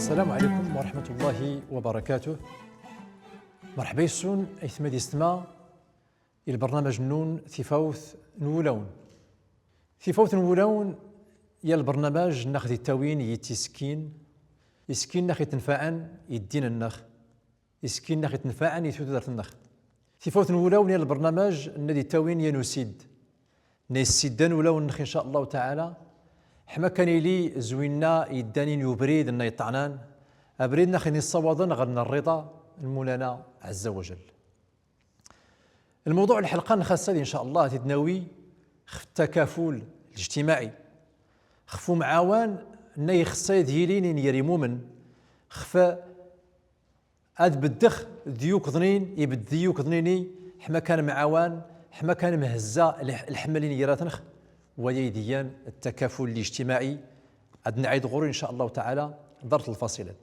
السلام عليكم ورحمة الله وبركاته. مرحبا يسون أيثما دي استماع البرنامج نون ثفاوث نولون. ثفاوث نولون يا البرنامج ناخذ التاوين يتسكين يسكين ناخذ تنفعن يدين النخ يسكين ناخذ تنفعن يثوث النخ. ثفاوث نولون يا البرنامج الذي التاوين ينسيد نيسيدان ولون النخ إن شاء الله تعالى. حما كان لي زوينا يدانين يبريد أن يطعنان أبريدنا خيني الصوادن غرنا الرضا المولانا عز وجل. الموضوع الحلقة نخاصة إن شاء الله تتناوي خف التكافل الاجتماعي خفو معاوان ناي خصا ديالين يري مؤمن خفا اد بالدخ ديوك ظنين يبد ديوك ظنيني حما كان معاوان حما كان مهزة الحملين يراتنخ ويديان التكافل الاجتماعي. عاد نعيد غور إن شاء الله تعالى ضرط الفاصلات.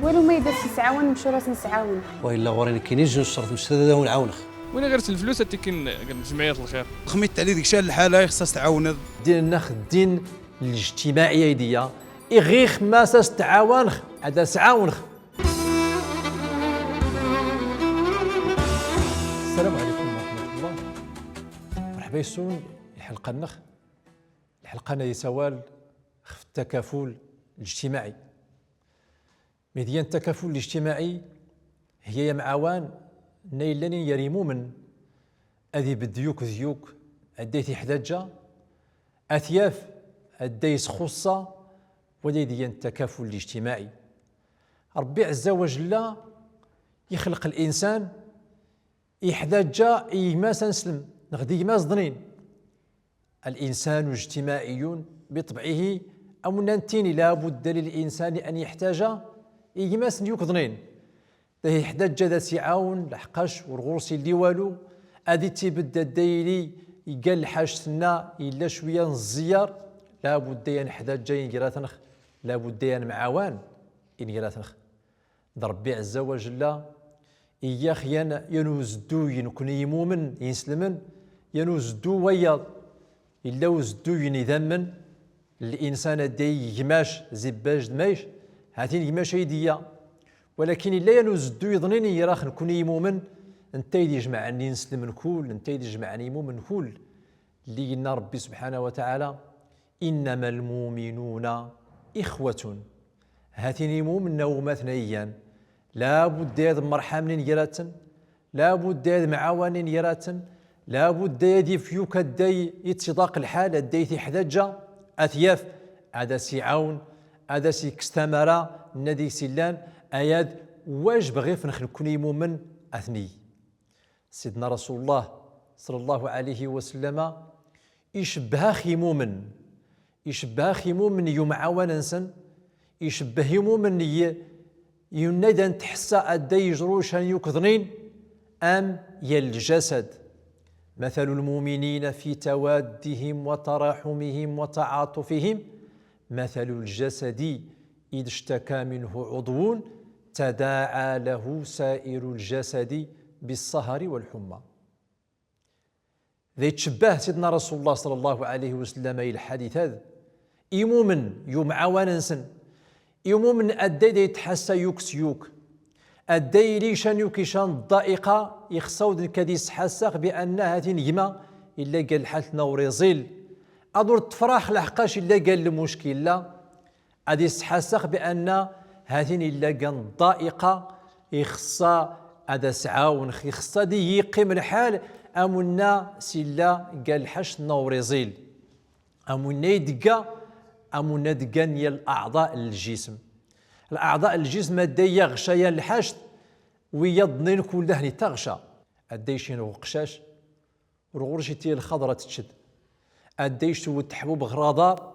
والو ما يدير تسعاون مشو راس نسعاون والا غورين كاينين جوج شرط مستدده ونعاونخ وين غير الفلوس تكن جمعيه الخير خميت عليه ديك الشيء الحاله خصها تعاون دين النخ الدين الاجتماعيه ديا إغيخ ما ساستعاونخ هذا سعاونخ. السلام عليكم ورحمة الله. مرحبا يسون الحلقة النخ الحلقة نادي سوال خف التكافل الاجتماعي. مديان التكافل الاجتماعي هي معاوان نيلاني يريمو من أذي بديوك ذيوك أديتي حداجة أثياف أديس خصة وديديان التكافل الاجتماعي. ربي عز وجل يخلق الإنسان يحتاج يماس نسلم نغدي يماس ظنين. الإنسان اجتماعي بطبعه أو ننتيني لابد للإنسان أن يحتاج يماس ديوك ظنين ده يحتاج ذا سعاون لحقاش والغرسي اللي والو أدي تيبدا دايلي يقال الحاجتنا إلا شوية نزيار لابد ينحتاج ينقراتنخ لابد معاوان ينقراتنخ. ربي عز وجل إياخ ينوزدو ينكون يمومن ينسلمن ينوزدو وياض إلا وزدو ينذمن الإنسان دي يماش زباج دمايش هاتين يماش يديا ولكن إلا ينوزدو يظنيني يراخ نكون يمومن انت يجمعني نسلم الكل انت يجمعني يمومن كل اللي قلنا ربي سبحانه وتعالى إنما المؤمنون إخوة هاتين يمومن ومثنيا لا بد يد مرحم يراتن لا بد يد معاون يراتن لا بد يدي فيوك الدي يتصداق الحال الدي في حدجة أثياف هذا سيعاون هذا سيكستمر ندي سلان أياد واش بغي فنخل كوني مؤمن أثني. سيدنا رسول الله صلى الله عليه وسلم يشبه خي مؤمن يشبه خي مؤمن يمعاون انسان يشبه مؤمن ينادى تحسى أدى يجروشا يكظنين أم الجسد مثل المؤمنين في توادهم وتراحمهم وتعاطفهم مثل الجسد إذا اشتكى منه عضو تداعى له سائر الجسد بالسهر والحمى. ذي تشبه سيدنا رسول الله صلى الله عليه وسلم إلى الحديث هذا يمومن يمعاون انسن يمومن أدى يتحسى يوك أدى ليشان يوكيشان الضائقة يخصود كديس حساق بأنها تنجمة إلا قال حالتنا وريزيل أدور تفراخ لحقاش إلا قال المشكل لا أديس حساق بأن هاتين إلا قال ضائقة يخصى هذا سعاون يخصى دي يقيم الحال أمنا سلا قال حش نوريزيل أمنا يدقى أمنا دقان يا الأعضاء الجسم الأعضاء الجسم أدى يغشى الحشد ويضنين كل دهني تغشى أدى شنو قشاش ورغورشتي الخضرة تشد أدى يشتو التحبوب غراضة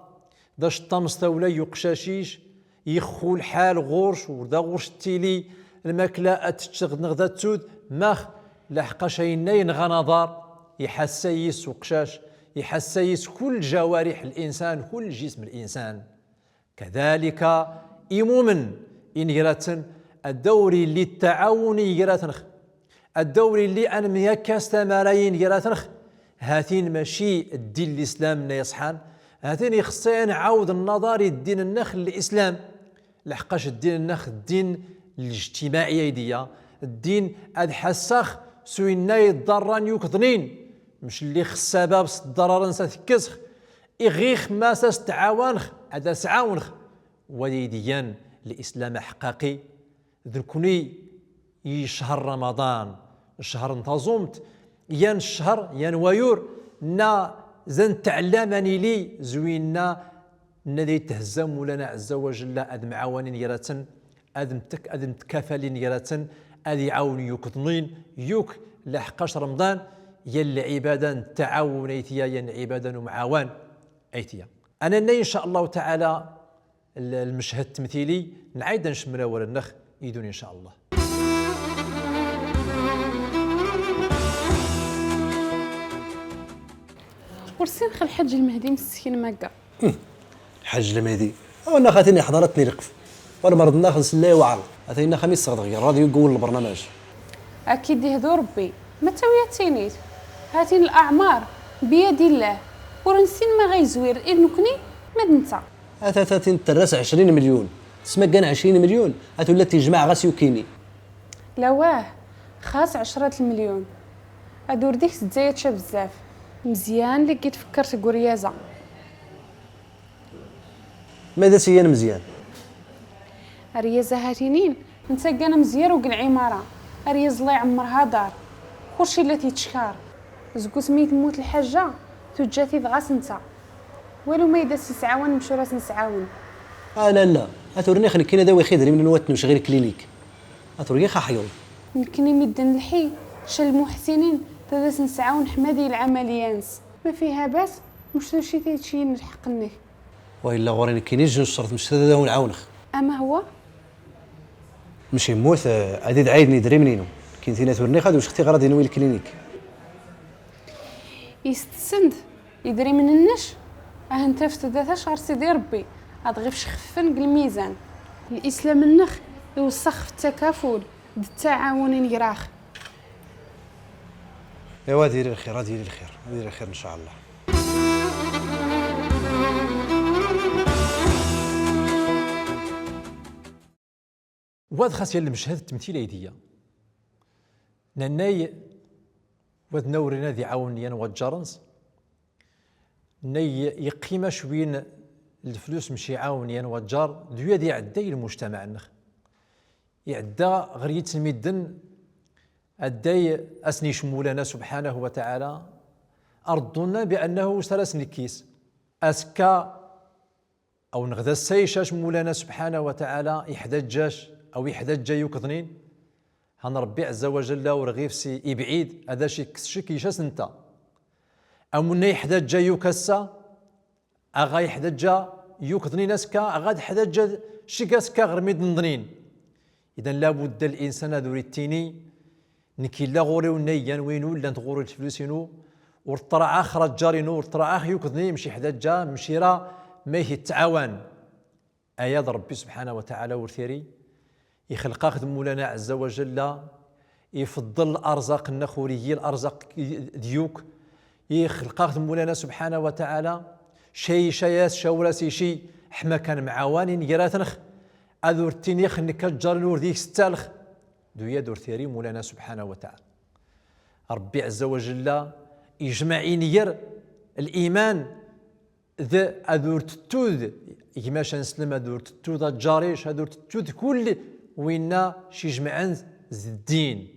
داش طمستولى يقشاشيش يخو الحال غورش ودا غورش تيلي الماكلة أتشتغل نغدا تسود ماخ لحقاشين غنظار يحسيس وقشاش يحسيس كل جوارح الإنسان كل جسم الإنسان. كذلك إمومن إن يراتن الدوري للتعاون يراتنخ الدوري اللي أنا ميكاس ملايين يراتنخ هاتين ماشي الدين الإسلام يصحان هاتين يخصين عود النظر الدين النخل الإسلام لحقاش الدين النخل الدين الاجتماعي يديا الدين أد حساخ سوينا يضران يكضنين مش اللي خصا بابس الضرر نسا تكسخ إغيخ ما ساستعاونخ هذا سعاونخ وليديان الإسلام حقاقي ذنكوني شهر رمضان الشهر انتظمت ين الشهر ين ويور نا زن تعلمني لي زوينا ندي تهزم مولانا عز وجل أد معاونين يراتن أد متكافلين يراتن أد يعاون يكضنين يوك لحقاش رمضان ين عبادة تعاون ايتيا ين عبادة ومعاون ايتيا أنا إن شاء الله تعالى المشهد التمثيلي نعيد نشمل أول النخ يدون إن شاء الله. ورسينخ الحج المهدي مسكين مكة. الحاج المهدي وانا خاتيني حضرتني رقف وانا مرض ناخذ سلاي وعرض اتينا خميس صغير الراديو يقول البرنامج أكيد يهدو ربي ما توياتينيت هاتين الأعمار بيد الله ورنسين ما غيزوير ابنكني ما دنتا اتاتين ترس 20 مليون تسمى كان 20 مليون اتولا تجمع غاسيو كيني لا واه خاص 10 المليون أدور ديك تزايد بزاف مزيان اللي كي تفكرت قريازة ماذا سيان مزيان ريازة هاتينين نتا كان مزيار وقل عمارة رياز الله يعمرها دار كلشي اللي تيتشكار زكو سميت موت الحاجة تجاتي ضغاس نتا والو ما يداس يسعاون نمشيو راس نسعاون لا اتورني خلي كاين داوي خضري من نوات نمشي غير كلينيك اتورني خا حيوي نكني ميدن الحي شال المحسنين تداس نسعاون حمادي العمليانس ما فيها باس مش شي تيتشي نلحق نك والا غوريني كاين جوج شرط مش هذا ونعاونخ اما هو ماشي موت عديد عايدني دري منينو كاين تينا تورني خاد واش اختي غادي نوي الكلينيك يستسند يدري من النش انت في 13 سيدي ربي غتغيفش خفن الميزان الاسلام النخ يوسخ في التكافل التعاون يراخ ايوا ديري الخير ديري الخير ديري الخير ان شاء الله. وهذا خاص المشهد التمثيل ايديا ناي وذ نورنا ذي عاون ين وجرنس ناي يقيمه شوين الفلوس مشي عاون ين وجار دويا دي عداي المجتمع النخ يعدى غريت الميدن عداي اسني شمولنا سبحانه وتعالى ارضنا بانه سلس نكيس اسكا او نغدا السيشاش مولانا سبحانه وتعالى يحدجاش او يحدجا يكضنين هان ربي عز وجل ورغيف سي يبعيد هذا شي كيشاس انت او من يحدجا يكسا اغا يحدجا يكضنين اسكا اغا يحدجا شكاسكا غرميد نضنين اذا لابد الانسان ذو التيني نكي لا غوري ونيان وينو لا تغوري الفلوسينو ورطرع خرج جارينو ورطرع يكضني مشي حدجا مشي راه ما يتعاون اياد ربي سبحانه وتعالى ورثيري يخلق اخذ مولانا عز وجل يفضل الارزاق النخوريه الارزاق ديوك يخلق اخذ مولانا سبحانه وتعالى شي شياس شوراسي شي حما كان معاوانين يراتنخ اذورتين يخنك الجار نور ديك ستالخ دويا دور ثيري مولانا سبحانه وتعالى ربي عز وجل يجمعين ير الايمان ذا أذور تتوذ يماش نسلم أذور تتوذ الجاريش أذور تتوذ كل وينا شي جمعان الدين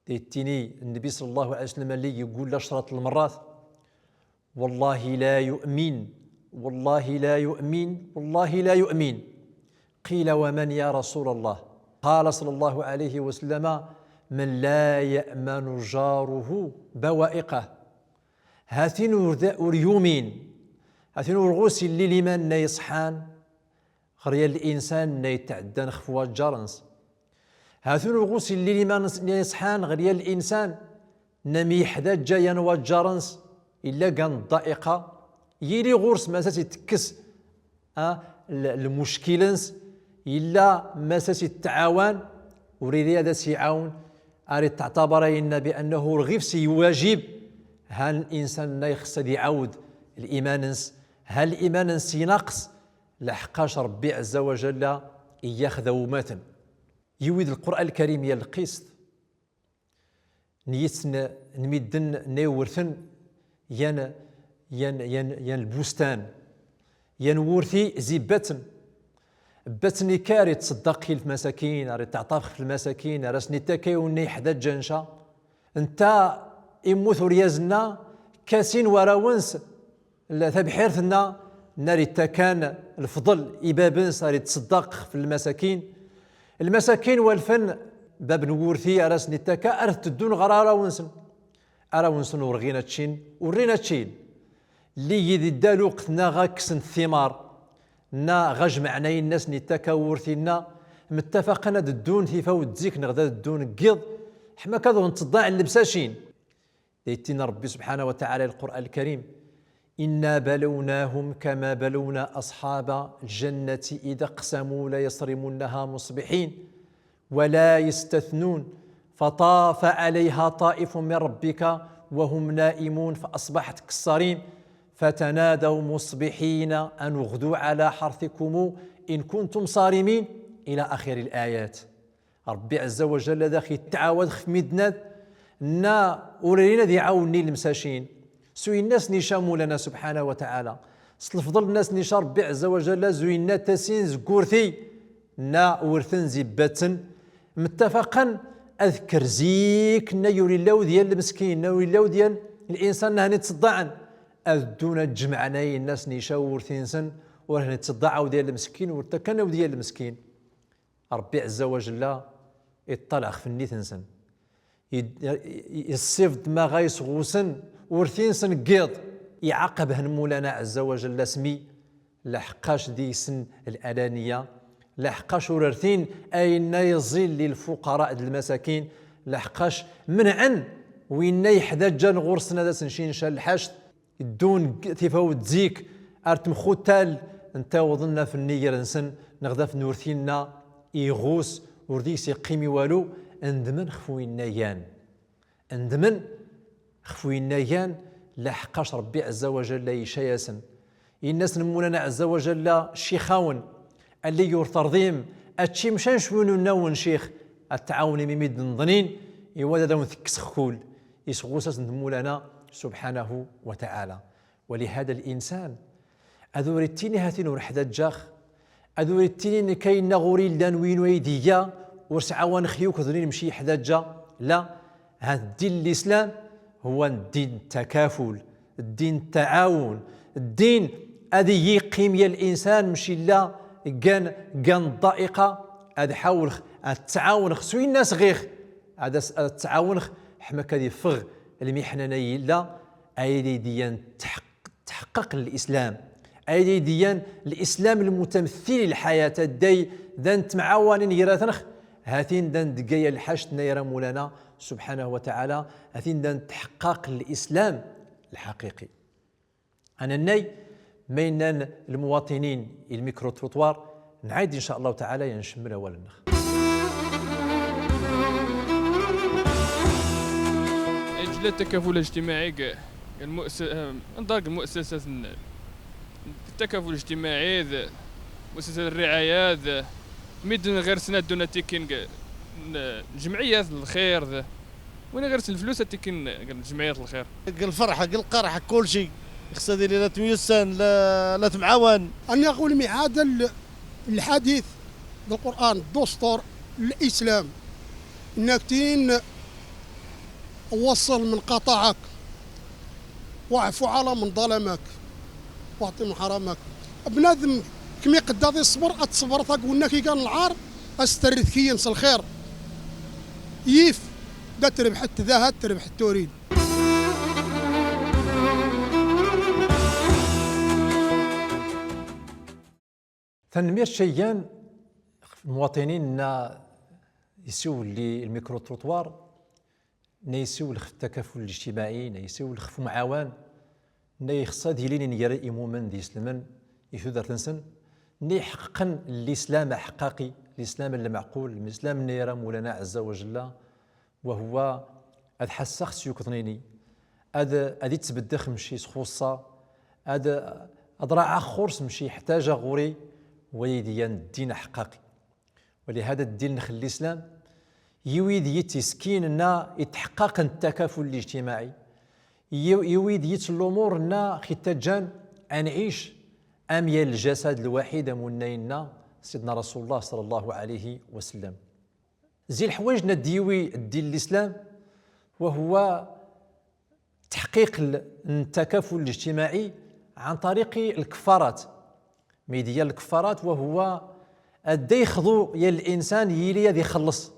ديتيني النبي صلى الله عليه وسلم اللي يقول عشرة المرات والله لا يؤمن والله لا يؤمن والله لا يؤمن قيل ومن يا رسول الله قال صلى الله عليه وسلم من لا يأمن جاره بوائقه هاتين وريومين هاتين ورغوسي اللي لمن يصحان غريا الانسان يتعدى نخفوا الجرنس هاتين ورغوسي اللي لمن يصحان غريا الانسان نمي حدا جايا والجرنس الا كان الضائقه يلي غورس ما تتكس المشكلنس الا ما التعاون وريدي هذا سيعاون أريد تعتبرين بأنه رغيف واجب هل الإنسان يخص يعود الإيمان هل الإيمان ناقص لحقاش ربي عز وجل ياخذ وماتا يويد القرآن الكريم يا القسط نيتن نمدن نيورثن ين البستان ورثي زبتن باتني كاري تصدقي المساكين راه تعطاف في المساكين راسني تاكيوني حدا الجنشه انت يموت ريازنا كاسين وراونس لا تبحيرتنا ناري تكان الفضل إبابنس راه تصدق في المساكين والفن باب نورثي راسني تكا ارث تدون غرارا ونسن ورغينا تشين ورينا تشين اللي يدي دالو قتنا غاكسن الثمار نا غجمعنا الناس نتاكا ورثينا متفقنا دون ثيفا تزيك نغدا دون قيض حما كذا نتصدع اللبساشين ديتنا ربي سبحانه وتعالى القرآن الكريم إنا بلوناهم كما بلونا أصحاب الجنة إذا اقسموا لا يصرمونها مصبحين ولا يستثنون فطاف عليها طائف من ربك وهم نائمون فأصبحت كالصريم فتنادوا مصبحين أن اغدوا على حرثكم إن كنتم صارمين إلى آخر الآيات. ربي عز وجل داخل التعاود في مدنات نا ورينا ذي عاوني المساشين سوي الناس نشامو لنا سبحانه وتعالى الفضل الناس نشار ربي عز وجل زوينا تاسين زكورثي نا ورثن زباتن متفقا اذكر زيك نا يوري الله ديال المسكين نا يوري الله ديال الانسان هاني تصدعن دون تجمعنا الناس نشاو ورثينسن ورهن تصدعوا ديال المسكين ورتكنوا ديال المسكين ربي عز وجل يطلع في النيتنسن يصيفط ما غايسغوسن ورثينسن قيض يعاقبه مولانا عز وجل سمي لحقاش ديسن الأنانية لحقاش ورثين أين يزيل للفقراء المساكين لحقاش منعا وين يحداج غرسنا دا سنشين شال الحشد دون تفاوت زيك ارتم خوتال انت وظلنا في النية نسن نغدا في نورثينا يغوس ورديس يقيمي والو اندمن خفوين نيان اندمن خفوين نيان لحقاش ربي عز وجل يشياسن الناس نمولانا عز وجل شيخاون اللي يرترضيم اتشي مشان شوينو ناون شيخ التعاون ميميد نظنين يوادا داون ثكس خول يسغوساس نمولانا سبحانه وتعالى. ولهذا الإنسان أذورتيني هاتين ورحدة جاخ أذورتيني كي نغوري لدان وين ويديا ورسعوان خيوك ذنين مشي حداجة لا هذا الدين الإسلام هو الدين التكافل الدين التعاون الدين هذه يقيم يا الإنسان مشي لا كان ضائقة هذا حاول التعاون خصوي الناس غير هذا التعاون حما كذي فغ المحنة لا أيدي ديان تحقق الإسلام أيدي ديان الإسلام المتمثل الحياة الدي ذنت معاونين يراثنخ هاتين دان دقايا الحشد نيرا مولانا سبحانه وتعالى هاتين دان تحقق الإسلام الحقيقي. أنا الناي مينان المواطنين الميكرو تروتوار نعيد إن شاء الله تعالى ينشمل أولا النخ أجل التكافل الاجتماعي المؤسسات التكافل الاجتماعي مؤسسات الرعاية ميدن غير سنة دون تيكين جمعيات الخير وين غير الفلوس تيكين جمعيات الخير الفرحة القرحة كل شيء يقصد لي لا تميسن لا تمعاون. أنا أقول معاد الحديث بالقرآن الدستور الإسلام إنك تين وصل من قطعك واعفو على من ظلمك واعطي من حرامك بنادم كم يقدر يصبر اتصبر تقولنا كي كان العار استرث كي ينسى الخير يف دا تربح التذاهد تربح التوريد. تنمية شيئان المواطنين يسووا لي الميكرو تروتوار نيسيو التكافل الاجتماعي نيسيو الخف معاون نيخصا ديالين نيرا إيمومن دي سلمان يثودر تنسن نيحققن الإسلام حقاقي الإسلام المعقول الإسلام نيرا مولانا عز وجل وهو هذا حسخ سيوكضنيني هذا تبدخ مشي سخوصة هذا راعى خورس مشي يحتاج غوري ويديان الدين حقاقي. ولهذا الدين نخلي الإسلام يويد يتسكين أنه يتحقق التكافل الاجتماعي، يويد الأمور أنه ختجان نعيش أميال الجسد الواحد منينا سيدنا رسول الله صلى الله عليه وسلم. زي الحوايج نديوي الدين الإسلام وهو تحقيق التكافل الاجتماعي عن طريق الكفارات، ميديا الكفارات، وهو أدى يخضو يا الإنسان يلي يخلص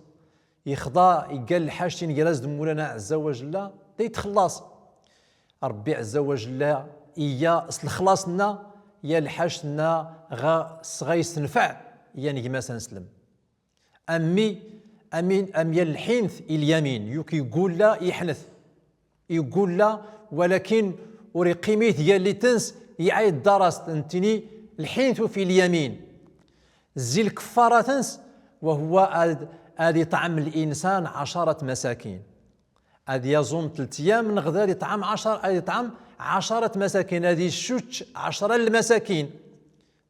يخضى يقال الحاجتين يرازد مولانا عز وجل دا يتخلص ربي عز وجل إيا أصل خلاصنا يا الحاجتنا غيستنفع يا نجمة سنسلم أمي الحنث اليمين يوكي يقول لا يحنث يقول لا، ولكن ورقيميت هي اللي تنس يعيد درست انتني الحنث في اليمين زي الكفارة تنس وهو هذه طعم الإنسان 10 مساكين، هذه يصوم 3 أيام من غدا يطعم 10 مساكين، هذه الشوتش 10 المساكين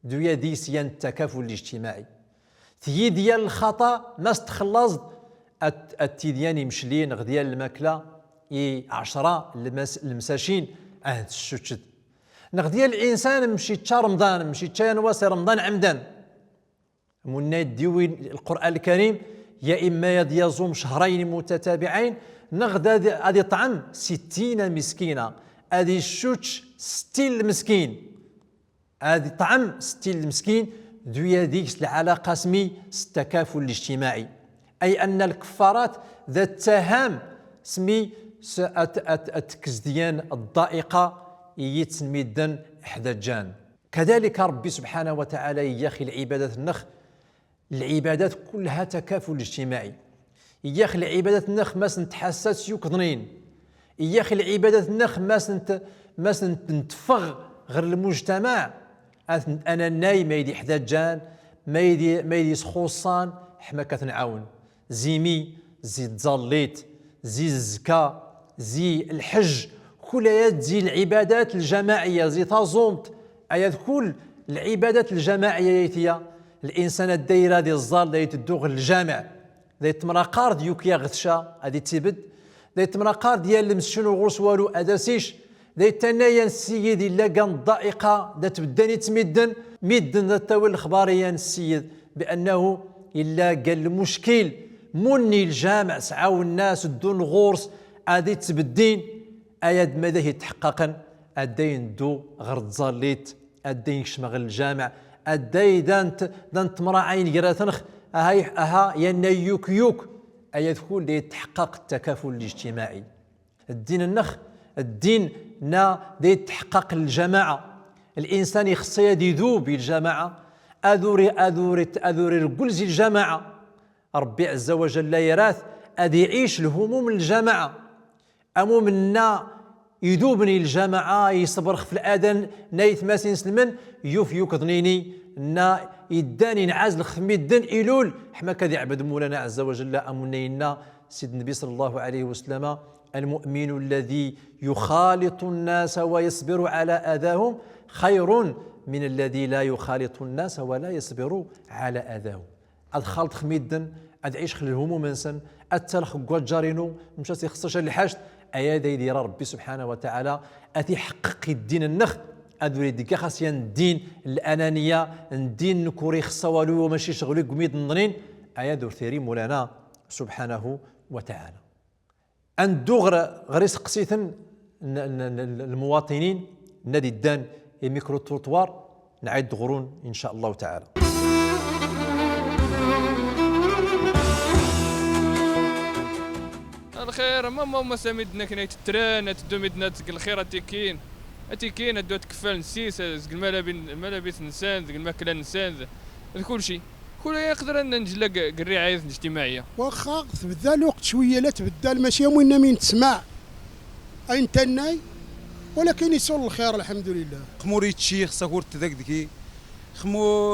دويا دي سيان التكافل الاجتماعي. ثي ديال الخطا ما استخلص التيديان مشلين غديال الماكله 10 المساشين عهد الشوتش نغديال الانسان مشي تا رمضان مشي تا نواصي رمضان عمدا منا ديوي القران الكريم يا اما يصوم 2 شهرين متتابعين نغدا هذه طعم 60 مسكينه، هذه الشوتش 60 مسكين، هذه طعم 60 مسكين دويا ديك العلاقه سمي التكافل الاجتماعي، اي ان الكفارات ذات تهام سمي التكزديان الضائقه يتسميدن احدجان. كذلك ربي سبحانه وتعالى ياخي العبادات النخ العبادات كلها تكافل اجتماعي، ياخي العبادات النخ ما سنتحسس يكضنين، ياخي العبادات النخ ما سنتفغ غير المجتمع انا ناي ما يدي حداجان ما يدي سخوصان حما كتنعاون زيمي زي تزليت زي الزكاة زي الحج كل ايات زي العبادات الجماعية زي تازومت ايات كل العبادات الجماعية يتيا الانسان الدايره ديال الزال دايت الدوغ الجامع دايت تمراقار ديوكيا غثشا هادي تيبد دايت تمراقار ديال المسشن وغرس والو اداسيش دايت تنايا السيد الا كان الضائقه دا تبداني تمدن مدن التاويل الاخباريه السيد بانه الا قال المشكل مني الجامع سعاو الناس الدون غورس ادي تبدين اياد ماذا يتحققا ادين دو غير تزاليت ادين شمغ الجامع ادي دانت مراعين قراتنخ اها يا يوك يوك اياد كل يتحقق التكافل الاجتماعي. الدين النخ الدين نا دي تحقق الجماعه، الانسان يخص يذوب الجماعه اذوري الكل زي الجماعه ربي عز وجل يراث ادي يعيش الهموم الجماعه امو منا يذوبني الجماعه يصبر في الاذان نايث ماسين سلمن يوك ظنيني نا يداني نعازل خمي الدن ايلول حما كذا يعبد مولانا عز وجل امنينا سيد النبي صلى الله عليه وسلم المؤمن الذي يخالط الناس ويصبر على اذاهم خير من الذي لا يخالط الناس ولا يصبر على اذاهم. الخالط خميدن ادعيش خل الهموم انسان التلخ جارينو مشات يخصش الحاجت ايا يدير ربي سبحانه وتعالى اتي حقق الدين النخ ادوري ديك خاصيا الدين الانانيه الدين نكوري خصوالو وماشي شغلي قميد النظرين ايا دور ثيري مولانا سبحانه وتعالى. اندوغ غير سقسيتن المواطنين نادي الدان الميكرو تروطوار نعيد غرون ان شاء الله تعالى. الخير ما سامدنا كنا التران تدو مدنا الخير اتيكين ادو تكفال نسيس الملابس نسان الماكله نسان كل شيء كل يقدر ان نجلق الرعايه الاجتماعيه واخا تبدا الوقت شويه لا تبدا ماشي وين مين تسمع اين تناي ولكن يسول الخير الحمد لله. خموريت شي خصك ورت داك دكي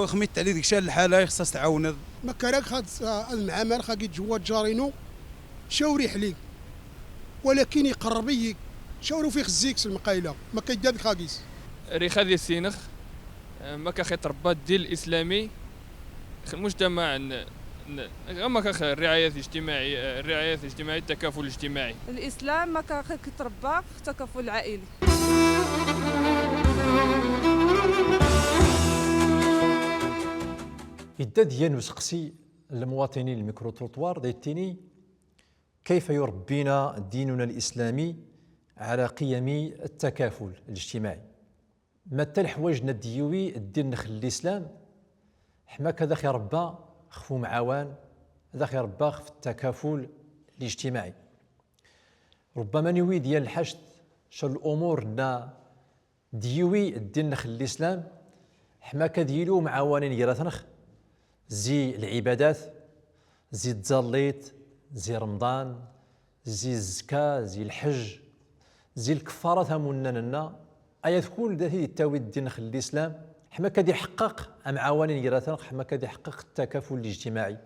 خميت عليه ديك الحاله خصها تعاون ما كراك خاد المعامل خا كيتجواد جارينو شاوري حليك ولكن يقربي شاورو في خزيكس المقايله ما كيداد خاقيس ريخا ديال السينخ ما كاخي تربى الدين الاسلامي المجتمع ما كاخي الرعايه الاجتماعيه التكافل الاجتماعي. الاسلام ما كاخي كيتربى في التكافل العائلي. يدا ديال نسقسي المواطنين الميكرو تروطوار ديتيني كيف يربينا ديننا الاسلامي على قيم التكافل الاجتماعي. متى الحوايج نديوي الدين نخل الاسلام حما كذا خي ربا خفو معاوان هذا خي ربا في التكافل الاجتماعي. ربما نوي ديال الحشد شر الامور نا ديوي الدين نخل الاسلام حما كديلو معاونين يراتنخ زي العبادات زي التزليط زي رمضان زي الزكاة زي الحج زي الكفارة ثمننا ايات كل ذاتي التاوي الدين خل الاسلام حما كدي يحقق معاونين يراتنخ حما كدي يحقق التكافل الاجتماعي.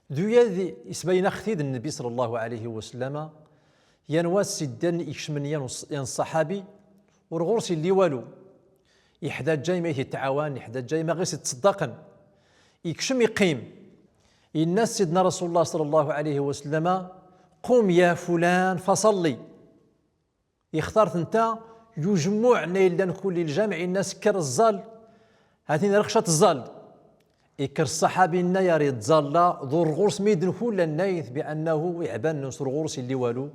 دويا يسبين اختيد النبي صلى الله عليه وسلم ينواس الدن يكشمن ين الصحابي ورغورسي اللي والو يحدى جاي ما يتعاون يحدى جاي ما غير يتصدقن يكشم يقيم الناس سيدنا رسول الله صلى الله عليه وسلم قم يا فلان فصلي يختارت انت يجمع نيلان كل الجامع الناس كر الزال هاتين رخشة الزال يكر الصحابي النيار يتزالا ذو الغرس ميدن كل النايث بأنه يعبان نصر غرس اللي والو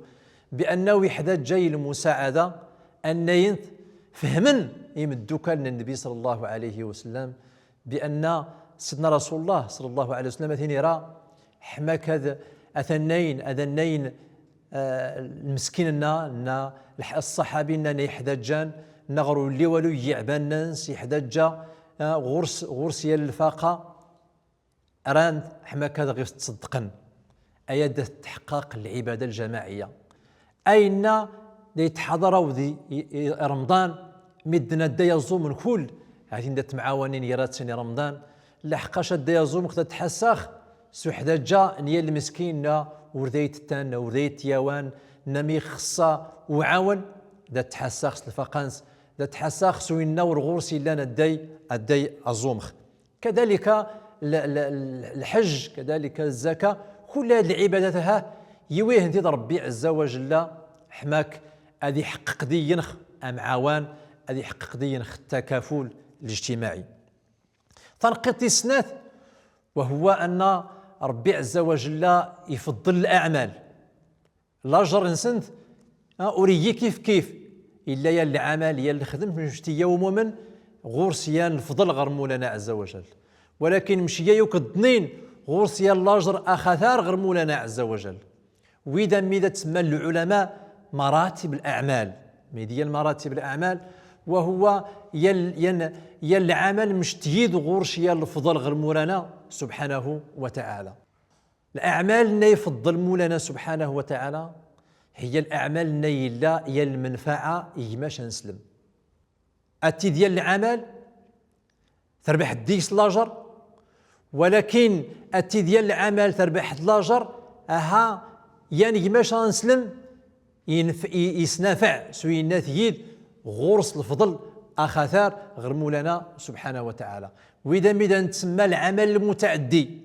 بأنه يحدى جاي المساعدة النايث فهمن يمدوك لنا النبي صلى الله عليه وسلم بأن سيدنا رسول الله صلى الله عليه وسلم ثاني راه حماك هذا اذنين المسكين نا الصحابي نا يحدجان نغرو اللي والو يعبان الناس يحدجا غرس يا الفاقه راند حماك هذا غير تصدقن اياد تحقق العباده الجماعيه اين يتحضروا ذي رمضان مدنا دا يزوم من كل هذين دا معاونين يرات سني رمضان لحقاش دا يزوم خد تحساخ سوحدا جا نيال المسكين ورديت تان ورديت يوان نمي خصا وعاون دا تحساخ الفقانس دا تحساخ سوينا ورغورسي لنا الداي الزومخ. كذلك الحج كذلك الزكاه كل هذه العبادات ها يويه انت ربي عز وجل حماك هذه يحقق دي ينخ معاوان هذه يحقق دي ينخ التكافل الاجتماعي. تنقيط السنات وهو ان ربي عز وجل يفضل الاعمال لاجر نسنت اوريي كيف الا يا العمل يا اللي خدمت مشتي يوم غورسيان الفضل غير مولانا عز وجل ولكن مشي يوك الضنين غورسيان لاجر اخثار غير مولانا عز وجل. وإذا ميدا تسمى العلماء مراتب الأعمال ديال مراتب الأعمال وهو يل العمل مش تيد غورش يا الفضل غير مولانا سبحانه وتعالى. الأعمال اللي يفضل مولانا سبحانه وتعالى هي الأعمال اللي لا هي المنفعة يماش نسلم أتي ديال العمل تربح ديكس لاجر ولكن أتي ديال العمل تربح لاجر أها يعني ماش نسلم يسنافع سوينا ثيد غرس الفضل اخاثار غير مولانا سبحانه وتعالى. واذا ميدا تسمى العمل المتعدي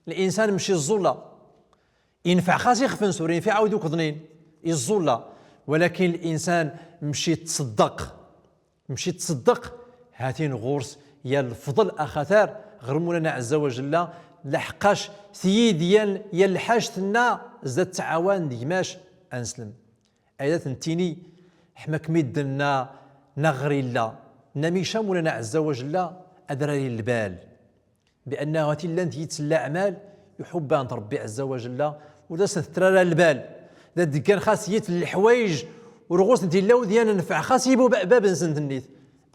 الانسان مشي الزولا ينفع خاص يخفن سوري ينفع عاود يكضنين الزولا ولكن الانسان مشي تصدق هاتين غرس يا الفضل اخاثار غير مولانا عز وجل لحقاش ثيد يا الحاجتنا زاد تعاون ديماش انسلم ايضا تنتيني حماك ميدنا نغري الله نميشا مولانا عز وجل ادرى البال بانه غاتي لان يتسلى اعمال يحب ان ربي عز وجل ودا سترى البال دا كان خاص يت الحوايج ورغوس انت لاو ديال نفع خاص يبو باب نسنت النيت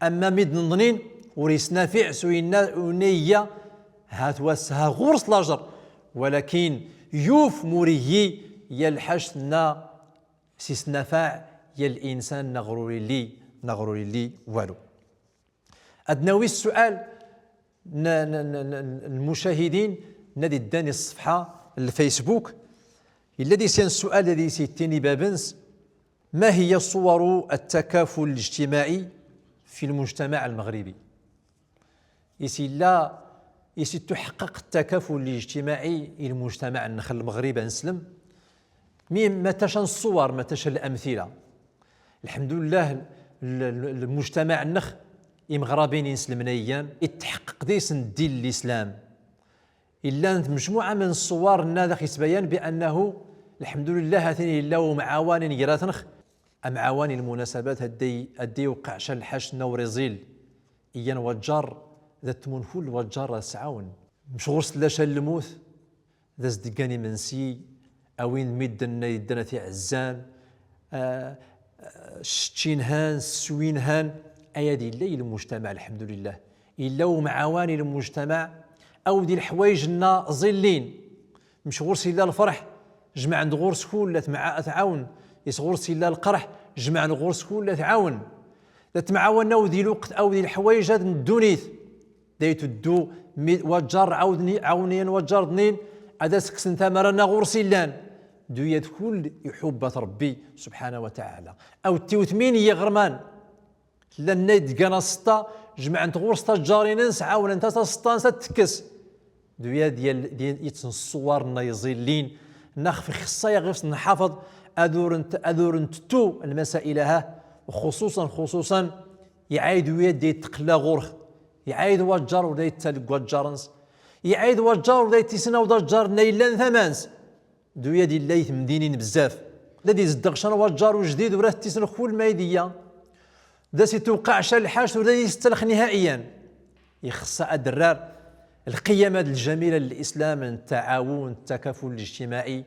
اما ميد نظنين وريسنا فيع سوينا ونيه هات واسها غرس لاجر ولكن يوف موريه يا الحشنا سيسنفاع يا الانسان نغروري لي والو. ادناوي السؤال المشاهدين نادي داني الصفحه الفيسبوك الذي سين السؤال الذي سيتني بابنس: ما هي صور التكافل الاجتماعي في المجتمع المغربي؟ يسي تحقق التكافل الاجتماعي المجتمع النخل المغربي نسلم متى شان الصور متى شان الامثله. الحمد لله المجتمع النخ مغربين يسلمنيان يتحقق ديس الدين الاسلام الا مجموعه من الصور الناذخ يتبين بانه الحمد لله هاتين الا ومعاوان يراتنخ معاوان المناسبات هدي وقع شان الحاش نوريزيل ايان وجار ذات منفول وجار سعاون مش غرس لا شان الموت ذا صدقاني منسي اوين ميدنا يدنا في عزان شتين هان سوين هان ايادي الليل المجتمع الحمد لله الا ومعاواني المجتمع او دي الحوايج لنا ظلين مش غرس الا الفرح جمع عند غرس كل مع تعاون يسغرس الا القرح جمع عند غرس كل تعاون تتمعاوننا ودي الوقت او دي الحوايج هاد الدونيث دايت الدو وجار عاونيا وجار ضنين هذا سكسن ثمرنا غرسي لان دويات كل يحب ربي سبحانه وتعالى او التوثمين يغرمان لان يدقنا سطا جمع انت غرستا جارينس عاون انت سطان ستكس دويات ديال يتسن الصور نيزيلين نخفي خصايا غير نحافظ اذور تو المسائل ها وخصوصا يعايد ويد يتقلا غرخ يعايد وجار ولا يتلق وجارنس يعايد وجار ولا يتسنا وجار نيلان ثمانس دويا ديال الليث مدينين بزاف الذي زدغشان وجار وجديد وراه تسن خول مايديا دا سيتوقع شال الحاش ولا يستلخ نهائيا يخص الدرار القيم الجميله للاسلام التعاون التكافل الاجتماعي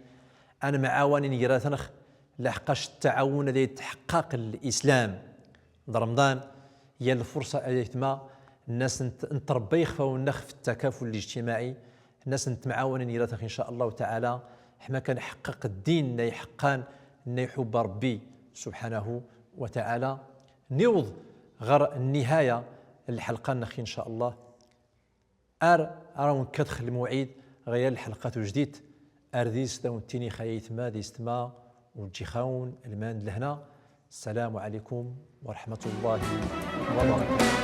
انا معاون يراثنخ لحقاش التعاون الذي يتحقق الاسلام رمضان هي الفرصه ايتما الناس نتربى يخفاو النخ في التكافل الاجتماعي الناس نتمعاون يراثنخ ان شاء الله تعالى حما كنحقق الدين لا يحقان لا يحب ربي سبحانه وتعالى نيوض غير النهايه الحلقه نخي ان شاء الله راون كتخ الموعد غير الحلقه جديد ارديس داون تيني خايت ما ديستما وجي خاون المان لهنا. السلام عليكم ورحمه الله وبركاته.